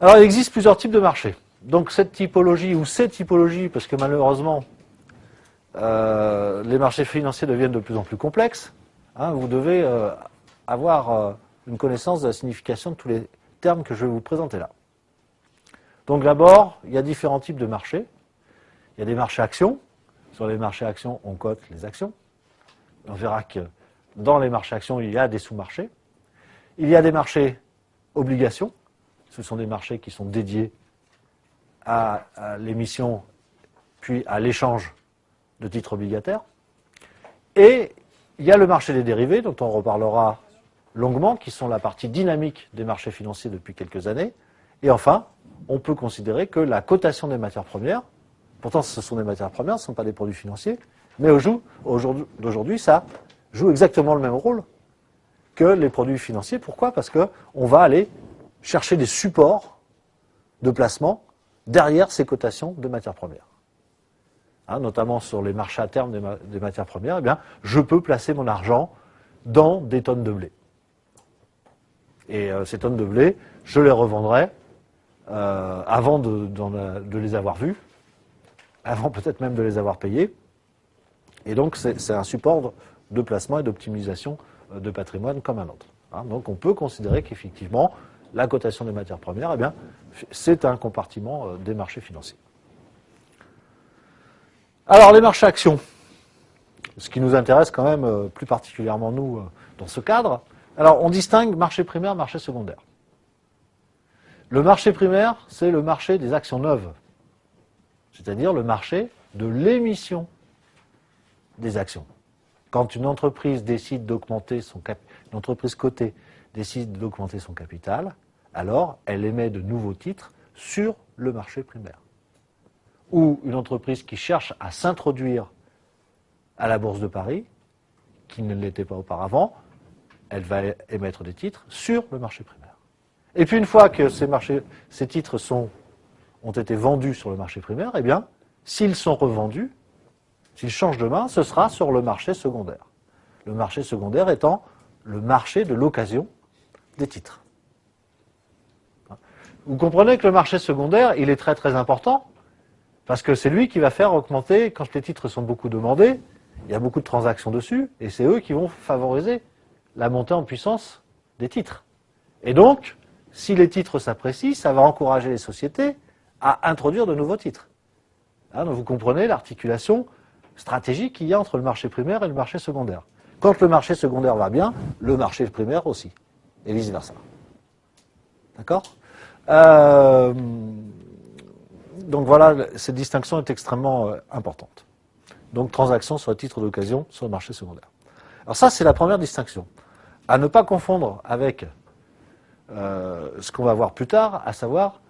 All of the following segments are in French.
Alors, il existe plusieurs types de marchés. Donc, cette typologie, ou ces typologies, parce que malheureusement, les marchés financiers deviennent de plus en plus complexes, hein, vous devez avoir une connaissance de la signification de tous les termes que je vais vous présenter là. Donc, d'abord, il y a différents types de marchés. Il y a des marchés actions. Sur les marchés actions, on cote les actions. On verra que dans les marchés actions, il y a des sous-marchés. Il y a des marchés obligations. Ce sont des marchés qui sont dédiés à l'émission puis à l'échange de titres obligataires. Et il y a le marché des dérivés, dont on reparlera longuement, qui sont la partie dynamique des marchés financiers depuis quelques années. Et enfin, on peut considérer que la cotation des matières premières, pourtant ce sont des matières premières, ce ne sont pas des produits financiers, mais aujourd'hui, ça joue exactement le même rôle que les produits financiers. Pourquoi? Parce qu'on va aller chercher des supports de placement derrière ces cotations de matières premières. Hein, notamment sur les marchés à terme des matières premières, eh bien, je peux placer mon argent dans des tonnes de blé. Et ces tonnes de blé, je les revendrai avant de les avoir vues, avant peut-être même de les avoir payées. Et donc, c'est un support de placement et d'optimisation de patrimoine comme un autre. Hein, donc, on peut considérer qu'effectivement, la cotation des matières premières, eh bien, c'est un compartiment des marchés financiers. Alors, les marchés actions, ce qui nous intéresse quand même plus particulièrement, nous, dans ce cadre. Alors, on distingue marché primaire, marché secondaire. Le marché primaire, c'est le marché des actions neuves, c'est-à-dire le marché de l'émission des actions. Quand une entreprise décide d'augmenter une entreprise cotée décide d'augmenter son capital, alors elle émet de nouveaux titres sur le marché primaire. Ou une entreprise qui cherche à s'introduire à la Bourse de Paris, qui ne l'était pas auparavant, elle va émettre des titres sur le marché primaire. Et puis une fois que ces titres ont été vendus sur le marché primaire, eh bien, s'ils sont revendus, s'ils changent de main, ce sera sur le marché secondaire. Le marché secondaire étant le marché de l'occasion des titres. Vous comprenez que le marché secondaire, il est très très important, parce que c'est lui qui va faire augmenter, quand les titres sont beaucoup demandés, il y a beaucoup de transactions dessus, et c'est eux qui vont favoriser la montée en puissance des titres. Et donc, si les titres s'apprécient, ça va encourager les sociétés à introduire de nouveaux titres. Hein, donc vous comprenez l'articulation stratégique qu'il y a entre le marché primaire et le marché secondaire. Quand le marché secondaire va bien, le marché primaire aussi, et vice-versa. D'accord ? Donc voilà, cette distinction est extrêmement importante. Donc transaction sur le titre d'occasion sur le marché secondaire. Alors ça, c'est la première distinction. À ne pas confondre avec ce qu'on va voir plus tard, à savoir,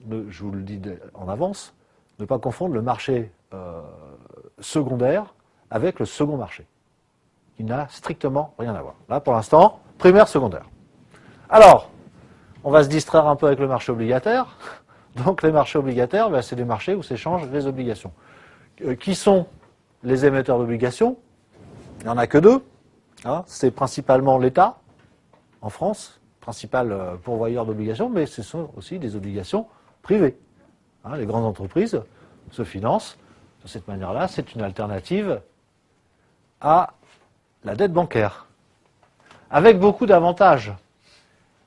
je vous le dis en avance, ne pas confondre le marché secondaire avec le second marché, qui n'a strictement rien à voir. Là, pour l'instant, primaire, secondaire. Alors, on va se distraire un peu avec le marché obligataire. Donc les marchés obligataires, ben, c'est des marchés où s'échangent les obligations. Qui sont les émetteurs d'obligations? Il n'y en a que deux. Hein, c'est principalement l'État, en France, principal pourvoyeur d'obligations, mais ce sont aussi des obligations privées. Hein, les grandes entreprises se financent de cette manière-là. C'est une alternative à la dette bancaire, avec beaucoup d'avantages.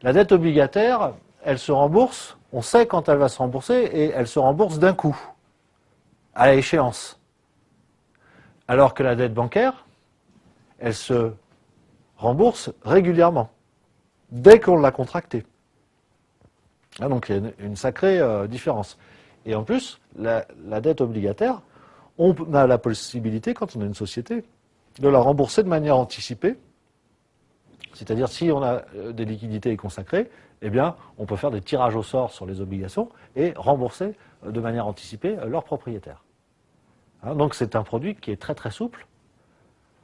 La dette obligataire, elle se rembourse, on sait quand elle va se rembourser, et elle se rembourse d'un coup, à l'échéance. Alors que la dette bancaire, elle se rembourse régulièrement, dès qu'on l'a contractée. Ah, donc il y a une sacrée différence. Et en plus, la dette obligataire, on a la possibilité, quand on a une société, de la rembourser de manière anticipée. C'est-à-dire, si on a des liquidités consacrées, eh bien, on peut faire des tirages au sort sur les obligations et rembourser de manière anticipée leurs propriétaires. Hein, donc c'est un produit qui est très très souple,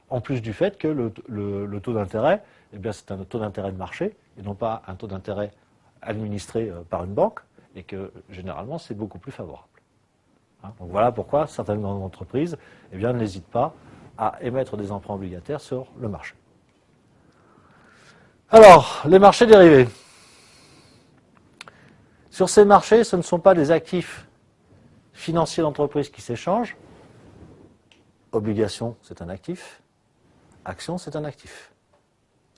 en plus du fait que le taux d'intérêt, eh bien, c'est un taux d'intérêt de marché et non pas un taux d'intérêt administré par une banque, et que généralement c'est beaucoup plus favorable. Hein, donc voilà pourquoi certaines grandes entreprises eh bien, n'hésitent pas à émettre des emprunts obligataires sur le marché. Alors, les marchés dérivés. Sur ces marchés, ce ne sont pas des actifs financiers d'entreprise qui s'échangent. Obligation, c'est un actif. Action, c'est un actif.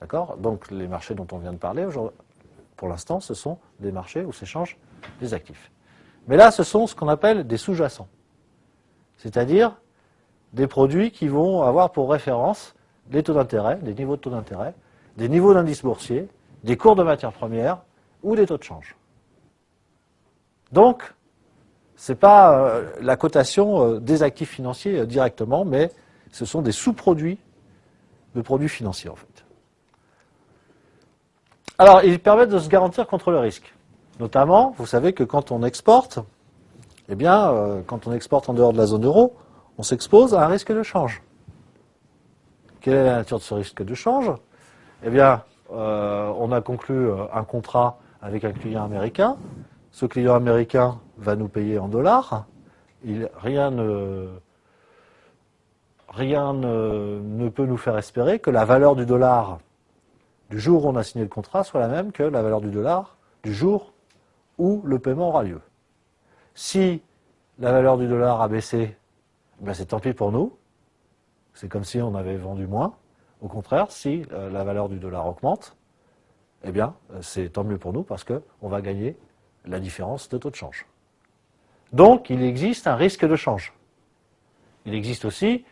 D'accord? Donc les marchés dont on vient de parler, pour l'instant, ce sont des marchés où s'échangent des actifs. Mais là, ce sont ce qu'on appelle des sous-jacents. C'est-à-dire des produits qui vont avoir pour référence des taux d'intérêt, des niveaux de taux d'intérêt, des niveaux d'indice boursier, des cours de matières premières ou des taux de change. Donc, ce n'est pas la cotation des actifs financiers directement, mais ce sont des sous-produits de produits financiers en fait. Alors, ils permettent de se garantir contre le risque. Notamment, vous savez que quand on exporte, eh bien, quand on exporte en dehors de la zone euro, on s'expose à un risque de change. Quelle est la nature de ce risque de change? Eh bien, on a conclu un contrat avec un client américain. Ce client américain va nous payer en dollars. Rien ne peut nous faire espérer que la valeur du dollar du jour où on a signé le contrat soit la même que la valeur du dollar du jour où le paiement aura lieu. Si la valeur du dollar a baissé, ben c'est tant pis pour nous. C'est comme si on avait vendu moins. Au contraire, si la valeur du dollar augmente, eh bien, c'est tant mieux pour nous parce qu'on va gagner la différence de taux de change. Donc, il existe un risque de change. Il existe aussi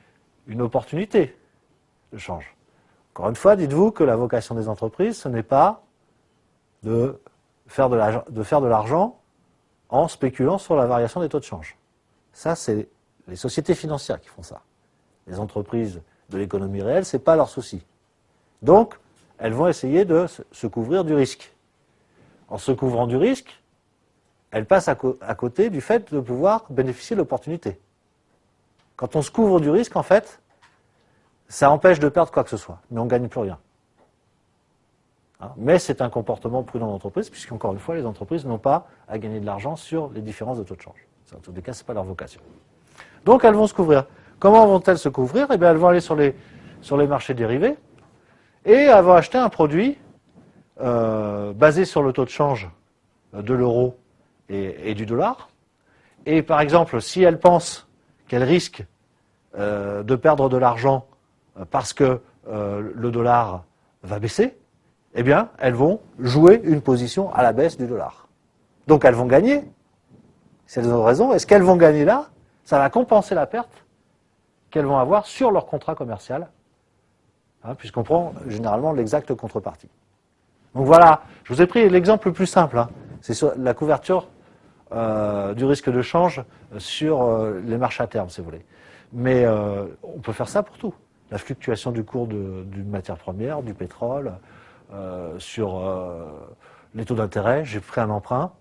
une opportunité de change. Encore une fois, dites-vous que la vocation des entreprises, ce n'est pas de faire de l'argent en spéculant sur la variation des taux de change. Ça, c'est les sociétés financières qui font ça. Les entreprises de l'économie réelle, ce n'est pas leur souci. Donc, elles vont essayer de se couvrir du risque. En se couvrant du risque, elles passent à côté du fait de pouvoir bénéficier de l'opportunité. Quand on se couvre du risque, en fait, ça empêche de perdre quoi que ce soit, mais on ne gagne plus rien. Mais c'est un comportement prudent d'entreprise, puisqu'encore une fois, les entreprises n'ont pas à gagner de l'argent sur les différences de taux de change. En tous les cas, ce n'est pas leur vocation. Donc, elles vont se couvrir. Comment vont-elles se couvrir? Eh bien, elles vont aller sur les marchés dérivés et elles vont acheter un produit basé sur le taux de change de l'euro et du dollar. Et par exemple, si elles pensent qu'elles risquent de perdre de l'argent parce que le dollar va baisser, eh bien, elles vont jouer une position à la baisse du dollar. Donc, elles vont gagner, si elles ont raison. Et ce qu'elles vont gagner là, ça va compenser la perte qu'elles vont avoir sur leur contrat commercial, puisqu'on prend généralement l'exacte contrepartie. Donc voilà, je vous ai pris l'exemple le plus simple, c'est sur la couverture du risque de change sur les marchés à terme, si vous voulez. Mais on peut faire ça pour tout. La fluctuation du cours d'une matière première, du pétrole, sur les taux d'intérêt. J'ai pris un emprunt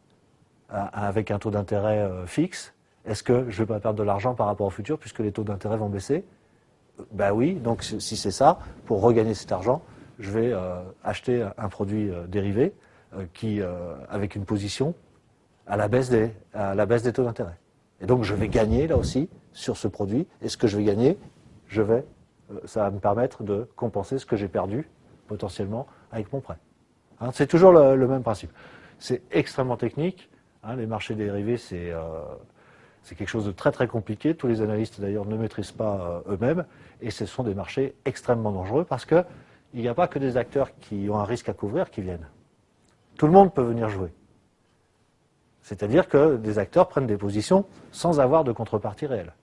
avec un taux d'intérêt fixe. Est-ce que je ne vais pas perdre de l'argent par rapport au futur puisque les taux d'intérêt vont baisser? Ben oui, donc si c'est ça, pour regagner cet argent, je vais acheter un produit dérivé avec une position à la baisse des taux d'intérêt. Et donc je vais gagner là aussi sur ce produit. Et ce que je vais gagner, ça va me permettre de compenser ce que j'ai perdu potentiellement avec mon prêt. C'est toujours le même principe. C'est extrêmement technique. Les marchés dérivés, c'est quelque chose de très très compliqué. Tous les analystes d'ailleurs ne maîtrisent pas eux-mêmes. Et ce sont des marchés extrêmement dangereux parce qu'il n'y a pas que des acteurs qui ont un risque à couvrir qui viennent. Tout le monde peut venir jouer. C'est-à-dire que des acteurs prennent des positions sans avoir de contrepartie réelle.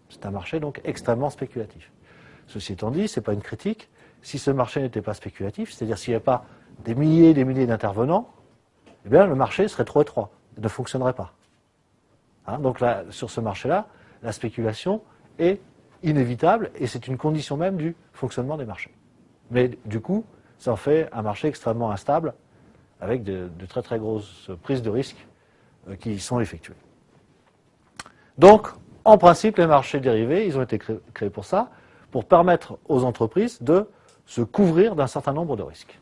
C'est un marché donc extrêmement spéculatif. Ceci étant dit, ce n'est pas une critique. Si ce marché n'était pas spéculatif, c'est-à-dire s'il n'y avait pas des milliers et des milliers d'intervenants, eh bien le marché serait trop étroit, il ne fonctionnerait pas. Donc là, sur ce marché-là, la spéculation est inévitable et c'est une condition même du fonctionnement des marchés. Mais du coup, ça en fait un marché extrêmement instable avec de très très grosses prises de risques qui sont effectuées. Donc, en principe, les marchés dérivés, ils ont été créés pour ça, pour permettre aux entreprises de se couvrir d'un certain nombre de risques.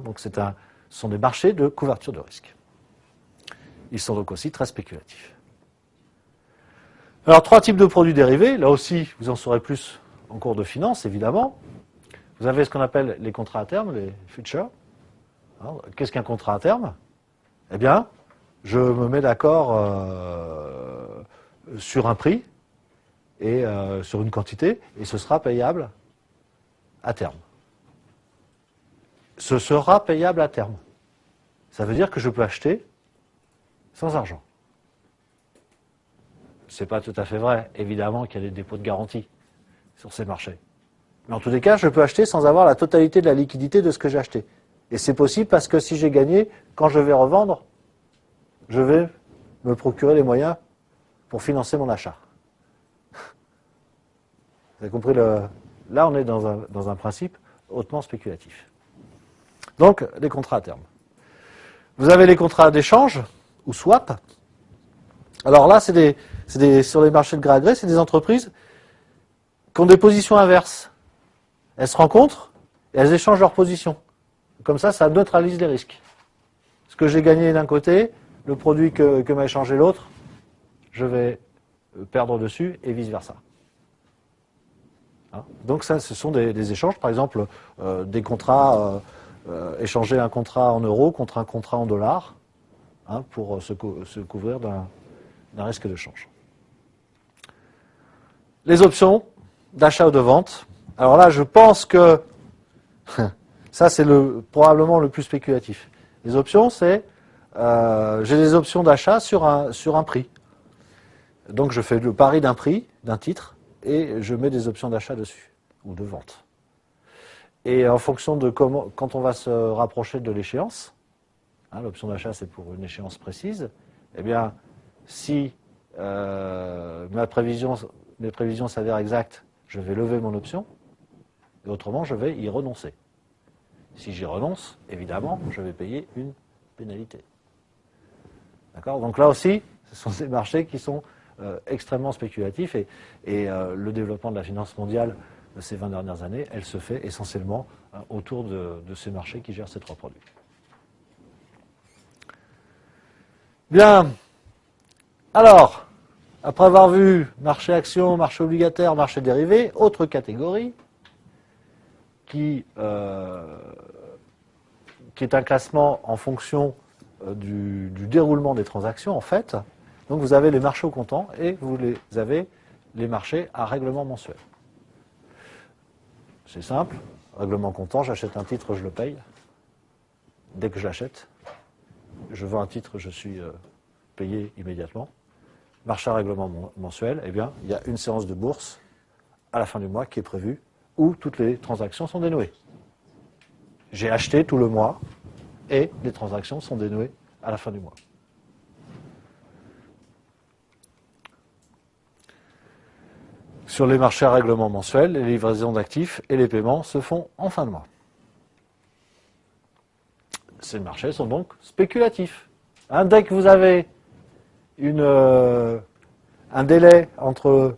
Donc ce sont des marchés de couverture de risque. Ils sont donc aussi très spéculatifs. Alors, 3 types de produits dérivés. Là aussi, vous en saurez plus en cours de finance, évidemment. Vous avez ce qu'on appelle les contrats à terme, les futures. Qu'est-ce qu'un contrat à terme? Eh bien, je me mets d'accord sur un prix et sur une quantité, et ce sera payable à terme. Ce sera payable à terme. Ça veut dire que je peux acheter sans argent. Ce n'est pas tout à fait vrai. Évidemment qu'il y a des dépôts de garantie sur ces marchés. Mais en tous les cas, je peux acheter sans avoir la totalité de la liquidité de ce que j'ai acheté. Et c'est possible parce que si j'ai gagné, quand je vais revendre, je vais me procurer les moyens pour financer mon achat. Vous avez compris Là, on est dans un principe hautement spéculatif. Donc, les contrats à terme. Vous avez les contrats d'échange, ou swap. Alors là, sur les marchés de gré à gré, c'est des entreprises qui ont des positions inverses. Elles se rencontrent et elles échangent leurs positions. Comme ça neutralise les risques. Ce que j'ai gagné d'un côté, le produit que m'a échangé l'autre, je vais perdre dessus et vice-versa. Hein? Donc ça, ce sont des échanges, par exemple, des contrats, échanger un contrat en euros contre un contrat en dollars, hein, pour se couvrir d'un risque de change. Les options d'achat ou de vente. Alors là, je pense que ça, c'est probablement le plus spéculatif. Les options, c'est j'ai des options d'achat sur un prix. Donc je fais le pari d'un prix, d'un titre, et je mets des options d'achat dessus, ou de vente. Et en fonction de quand on va se rapprocher de l'échéance, hein, l'option d'achat c'est pour une échéance précise, eh bien, si mes prévisions s'avèrent exactes, je vais lever mon option, et autrement je vais y renoncer. Si j'y renonce, évidemment, je vais payer une pénalité. D'accord ? Donc là aussi, ce sont des marchés qui sont extrêmement spéculatifs et le développement de la finance mondiale de ces 20 dernières années, elle se fait essentiellement autour de ces marchés qui gèrent ces trois produits. Bien. Alors, après avoir vu marché action, marché obligataire, marché dérivé, autre catégorie qui est un classement en fonction du déroulement des transactions, en fait. Donc vous avez les marchés au comptant et vous avez les marchés à règlement mensuel. C'est simple, règlement comptant, j'achète un titre, je le paye. Dès que je l'achète, je vends un titre, je suis payé immédiatement. Marché à règlement mensuel, eh bien, il y a une séance de bourse à la fin du mois qui est prévue où toutes les transactions sont dénouées. J'ai acheté tout le mois et les transactions sont dénouées à la fin du mois. Sur les marchés à règlement mensuel, les livraisons d'actifs et les paiements se font en fin de mois. Ces marchés sont donc spéculatifs. Hein, dès que vous avez un délai entre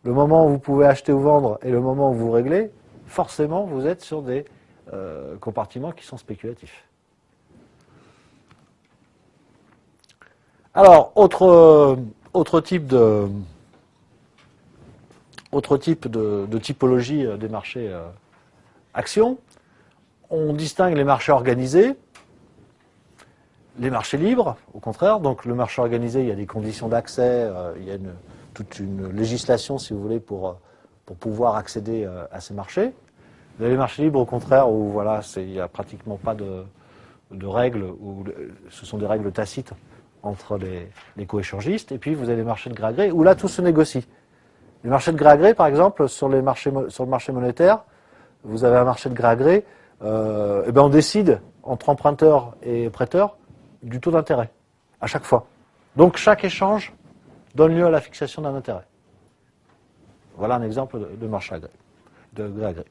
le moment où vous pouvez acheter ou vendre et le moment où vous réglez, forcément vous êtes sur des compartiments qui sont spéculatifs. Alors, autre type de typologie des marchés actions, on distingue les marchés organisés, les marchés libres, au contraire. Donc le marché organisé, il y a des conditions d'accès, il y a toute une législation, si vous voulez, pour pouvoir accéder à ces marchés. Vous avez les marchés libres, au contraire, où voilà, il n'y a pratiquement pas de règles, où ce sont des règles tacites entre les co-échangistes. Et puis vous avez les marchés de gré à gré, où là tout se négocie. Les marchés de gré à gré, par exemple, sur le marché monétaire, vous avez un marché de gré à gré, et ben on décide entre emprunteur et prêteur du taux d'intérêt, à chaque fois. Donc chaque échange donne lieu à la fixation d'un intérêt. Voilà un exemple de marché de gré à gré.